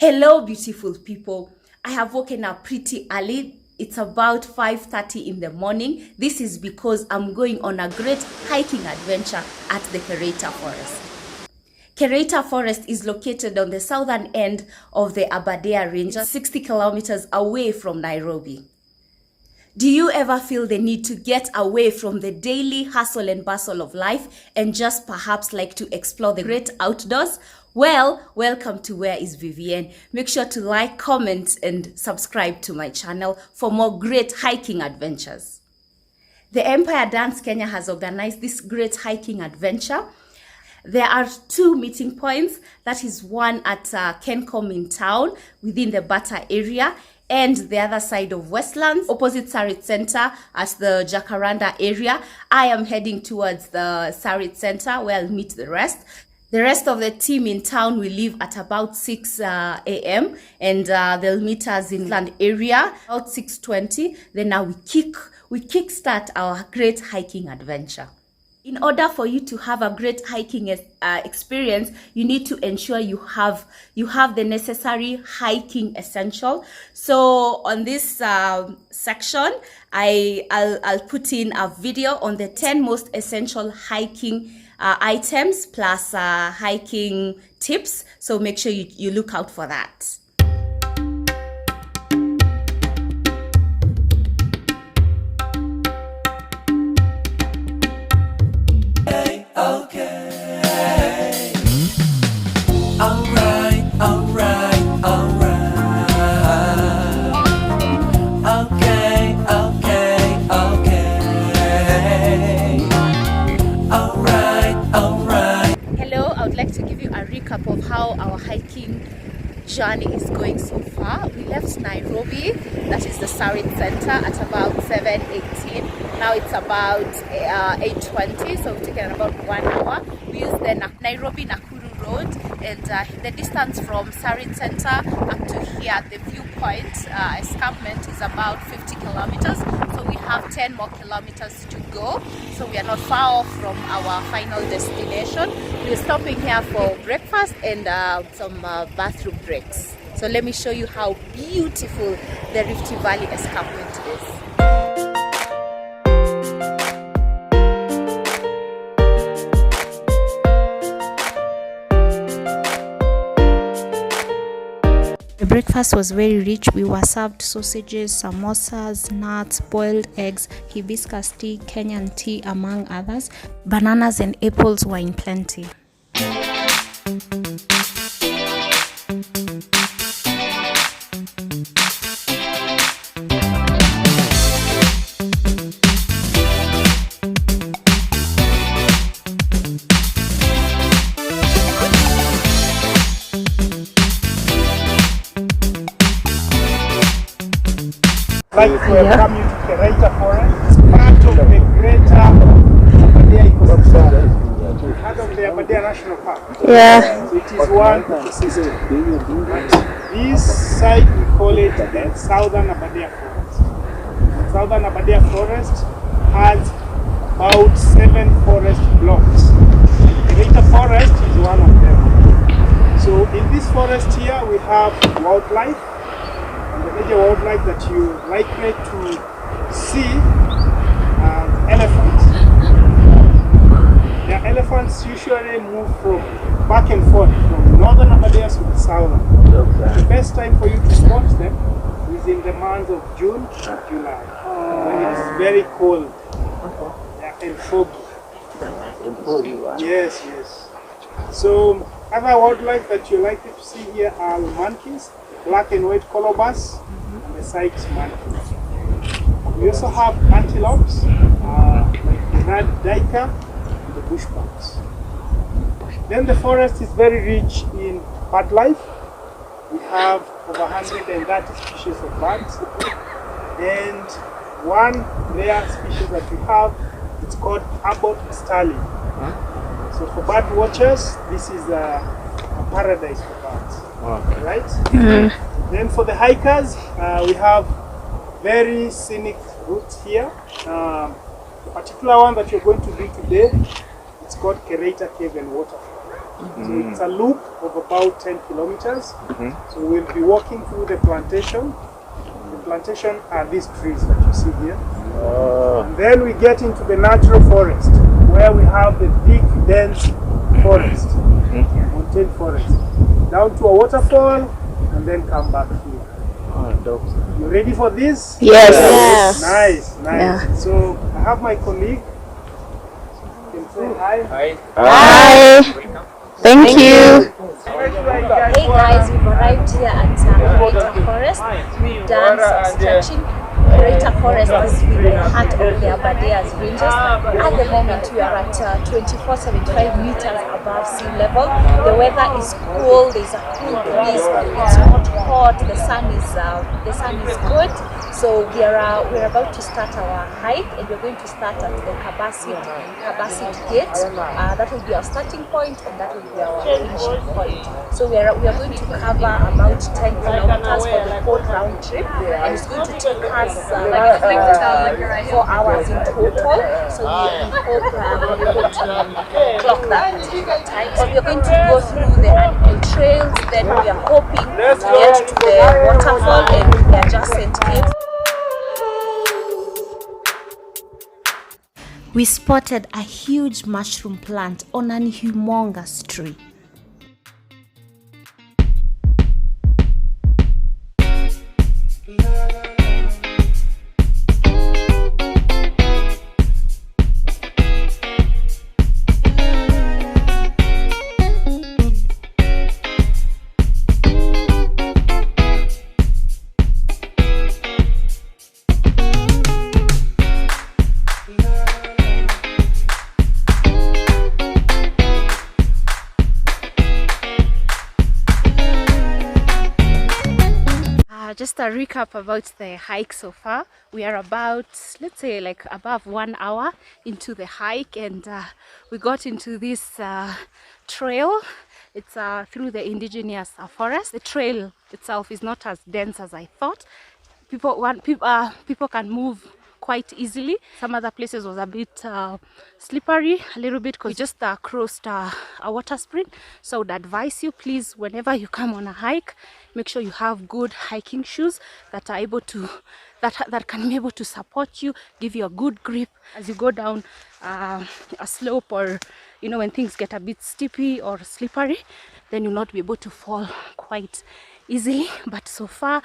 Hello, beautiful people. I have woken up pretty early. It's about 5:30 in the morning. This is because I'm going on a great hiking adventure at the Kereita forest. Kereita forest is located on the southern end of the Aberdares range, 60 kilometers away from Nairobi. Do you ever feel the need to get away from the daily hustle and bustle of life and just perhaps like to explore the great outdoors? Well, welcome to Where is Vivienne. Make sure to like, comment, and subscribe to my channel for more great hiking adventures. The Empire Dance Kenya has organized this great hiking adventure. There are two meeting points. That is one at Kencom in town within the Bata area, and the other side of Westlands, opposite Sarit Center at the Jacaranda area. I am heading towards the Sarit Center where I'll meet the rest. The rest of the team in town will leave at about 6 a.m. and they'll meet us in land area about 6:20. Then now we kickstart our great hiking adventure. In order for you to have a great hiking experience, you need to ensure you have the necessary hiking essential. So on this section, I'll put in a video on the 10 most essential hiking items plus hiking tips. So make sure you look out for that. Of how our hiking journey is going so far. We left Nairobi, that is the Sarit Center, at about 7:18. Now it's about 8:20, so we've taken about 1 hour. We used the Nairobi-Nakuru road, and the distance from Sarit Center up to here at the viewpoint escarpment is about 50 kilometers. So we have 10 more kilometers to go. So we are not far off from our final destination. We're stopping here for breakfast and some bathroom breaks. So let me show you how beautiful the Rift Valley escarpment is. The breakfast was very rich. We were served sausages, samosas, nuts, boiled eggs, hibiscus tea, Kenyan tea, among others. Bananas and apples were in plenty. Like to welcome you to Kereita Forest, part of the greater Aberdares ecosystem, part of the Aberdares National Park. Yeah. So it is one ecosystem. But this site we call it the Southern Aberdares Forest. The Southern Aberdares Forest has about 7 forest blocks. Kereita Forest is one of them. So in this forest here we have wildlife. The major wildlife that you likely to see elephants. The elephants usually move from back and forth from northern Aberdares to the southern. The best time for you to spot them is in the months of June and July, when it is very cold and foggy. Yes. So other wildlife that you're likely to see here are monkeys, black and white colobus, and the Sykes monkey. We also have antelopes, like the red duiker and the bushbucks. Then the forest is very rich in bird life. We have over 130 species of birds, and one rare species that we have, it's called Abbot starling. So for bird watchers, this is a paradise for birds. Okay. Right? Mm-hmm. Then for the hikers, we have very scenic routes here. The particular one that you're going to do today, it's called Kereita Cave and Waterfall. So it's a loop of about 10 kilometers. So we'll be walking through the plantation. The plantation are these trees that you see here. And then we get into the natural forest, where we have the big, dense forest, mountain forest, down to a waterfall, and then come back here. You ready for this? Yes. Nice. Yeah. So I have my colleague. You can say hi. Hi. Thank you. Hey guys, we've arrived here at Kereita Forest. We've done some stretching. Kereita Forest is in the heart of the Aberdares ranges. At the moment, we are at 2475 meters above sea level. The weather is cool. There's a cool breeze. It's not hot. The sun is good. So we're about to start our hike, and we're going to start at the Carbacid gate. That will be our starting point, and that will be our finishing point. So we are going to cover about 10 kilometers for the whole round trip, and it's going to take us like 4 hours in total. So we hope we're able to clock that particular time. So we are going to go through the animal trails, then we are hoping to get to the waterfall and the adjacent caves. We spotted a huge mushroom plant on an humongous tree. Just a recap about the hike so far. We are about, let's say, like above 1 hour into the hike, and we got into this trail. It's through the indigenous forest. The trail itself is not as dense as I thought. People can move quite easily. Some other places was a bit slippery, a little bit, because we just crossed a water spring. So I would advise you, please, whenever you come on a hike, make sure you have good hiking shoes that are able to that can be able to support you, give you a good grip as you go down a slope, or when things get a bit steepy or slippery, then you'll not be able to fall quite easily. But so far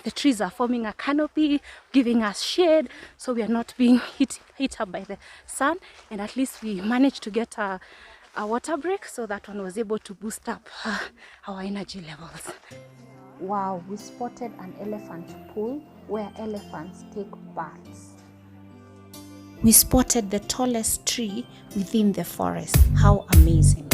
the trees are forming a canopy, giving us shade, so we are not being hit up by the sun, and at least we managed to get a water break, so that one was able to boost up our energy levels. Wow, we spotted an elephant pool where elephants take baths. We spotted the tallest tree within the forest. How amazing!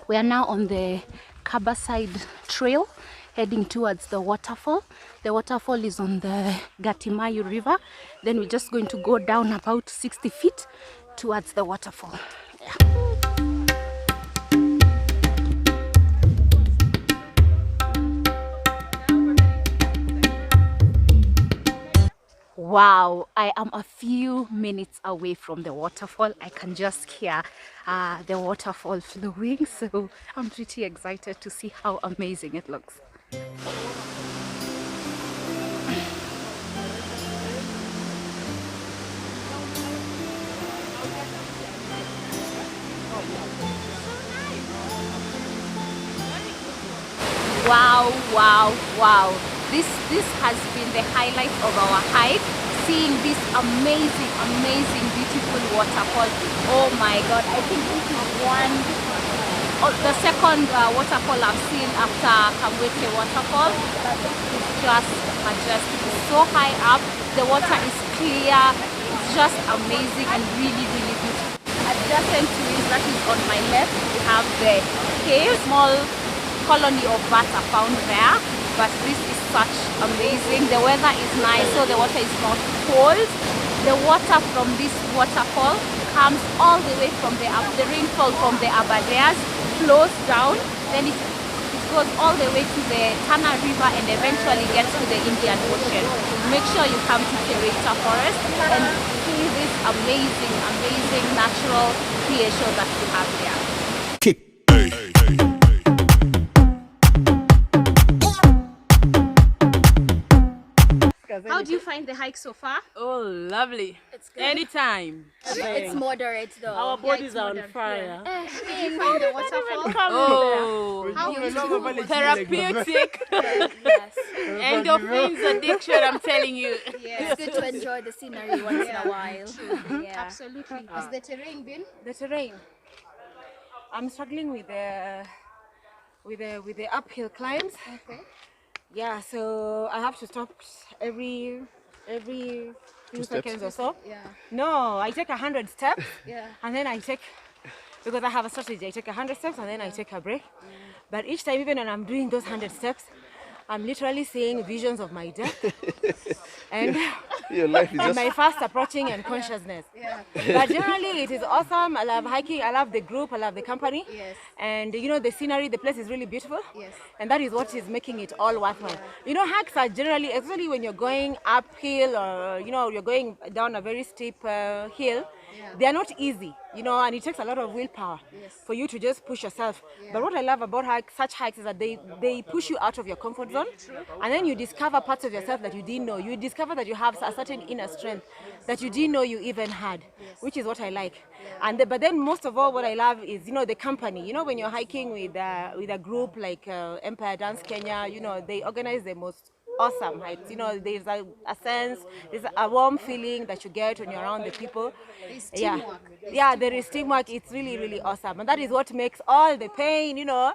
We are now on the Carbacid trail, heading towards the waterfall. The waterfall is on the Gatamaiyu river. Then we're just going to go down about 60 feet towards the waterfall. Yeah. Wow, I am a few minutes away from the waterfall. I can just hear the waterfall flowing, so I'm pretty excited to see how amazing it looks. Wow. This has been the highlight of our hike, seeing this amazing beautiful waterfall. Oh my god, I think this is the second waterfall I've seen after Kereita waterfall. It's just majestic. It's so high up, the water is clear, it's just amazing and really beautiful. Adjacent to it, that is on my left, we have the cave. Small colony of bats are found there, but this is such amazing. The weather is nice, so the water is not cold. The water from this waterfall comes all the way from the rainfall from the Aberdares flows down, then it goes all the way to the Tana River and eventually gets to the Indian Ocean. Make sure you come to Kereita Forest and see this amazing, amazing natural creation that we have here. How do you find the hike so far? Oh, lovely. It's good. Anytime. It's moderate though. Our bodies are on fire. Did you find the waterfall? Oh, How was it? therapeutic. Yes. Endorphins addiction, I'm telling you. It's good to enjoy the scenery once in a while. Yeah. Absolutely. Has the terrain been? The terrain. I'm struggling with the uphill climbs. Okay. Yeah, so I have to stop every few seconds or so. Yeah. No, I take 100 steps. Yeah. And then I take, because I have a strategy, I take 100 steps and then I take a break. But each time, even when I'm doing those 100 steps, I'm literally seeing visions of my death and, Your life is and just my fast approaching and consciousness. Yeah. But generally, it is awesome. I love hiking. I love the group. I love the company. Yes. And you know, the scenery, the place is really beautiful. Yes. And that is what is making it all worthwhile. You know, hikes are generally, especially when you're going uphill or, you know, you're going down a very steep hill, they are not easy, you know, and it takes a lot of willpower for you to just push yourself. But what I love about such hikes is that they push you out of your comfort zone, and then you discover parts of yourself that you didn't know. You discover that you have a certain inner strength that you didn't know you even had, which is what I like. And but then most of all, what I love is, you know, the company. You know, when you're hiking with a group like Empire Dance Kenya, you know, they organize the most awesome hikes. You know, there's a sense, there's a warm feeling that you get when you're around the people. Yeah, there is teamwork. It's really, really awesome, and that is what makes all the pain, you know,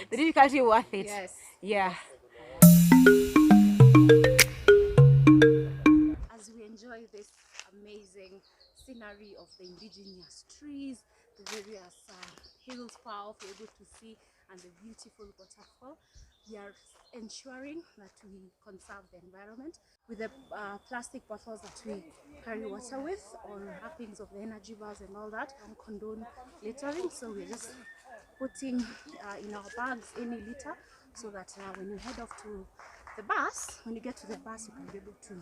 the difficulty worth it. Yes. Yeah. As we enjoy this amazing scenery of the indigenous trees, the various hills far off you're able to see, and the beautiful waterfall, we are ensuring that we conserve the environment with the plastic bottles that we carry water with, or wrappings of the energy bars and all that. Don't condone littering, so we're just putting in our bags any litter, so that when you head off to the bus, when you get to the bus, you can be able to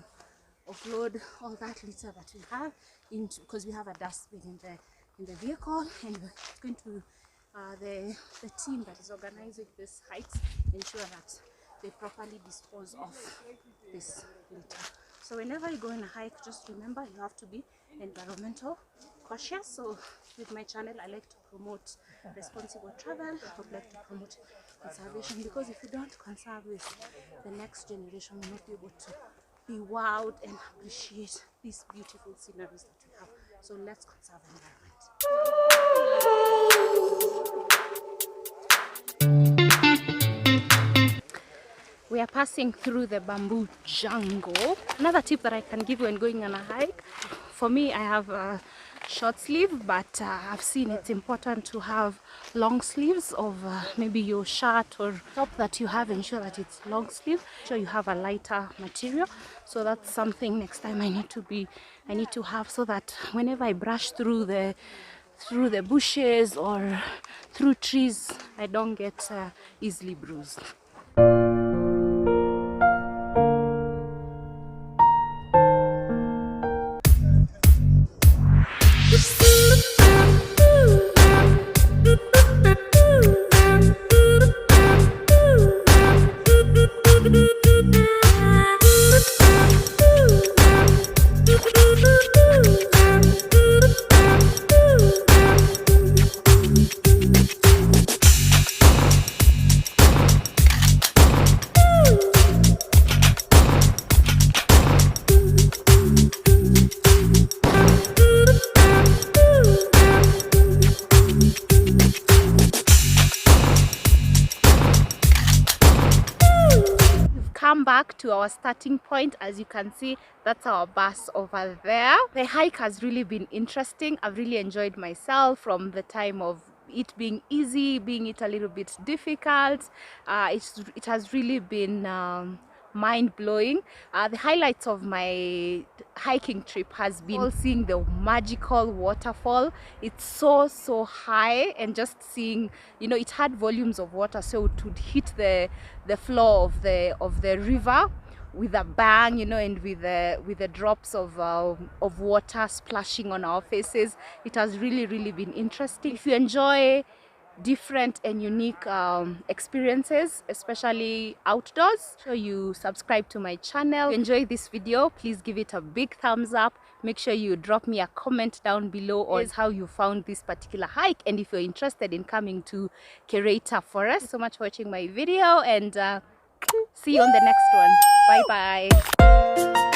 offload all that litter that we have into, because we have a dustbin in the vehicle, and it's going to the team that is organizing this hikes ensure that they properly dispose of this litter. So whenever you go on a hike, just remember you have to be environmental cautious. So with my channel, I like to promote responsible travel. I would like to promote conservation, because if you don't conserve this, the next generation will not be able to be wowed and appreciate these beautiful sceneries that we have. So let's conserve the environment. We are passing through the bamboo jungle. Another tip that I can give you when going on a hike, for me, I have a short sleeve, but I've seen it's important to have long sleeves of maybe your shirt or top that you have. Ensure that it's long sleeve. Sure you have a lighter material. So that's something next time I need to have, so that whenever I brush through the bushes or through trees, I don't get easily bruised. Come back to our starting point. As you can see, that's our bus over there. The hike has really been interesting. I've really enjoyed myself, from the time of it being easy, being it a little bit difficult. It has really been mind-blowing. The highlights of my hiking trip has been seeing the magical waterfall. It's so high, and just seeing, you know, it had volumes of water, so it would hit the floor of the river with a bang, you know, and with the drops of water splashing on our faces. It has really been interesting. If you enjoy different and unique experiences, especially outdoors, so you subscribe to my channel. If you enjoy this video, please give it a big thumbs up. Make sure you drop me a comment down below on how you found this particular hike, and if you're interested in coming to Kereita Forest. Thank you so much for watching my video, and see you on the next one. Bye bye.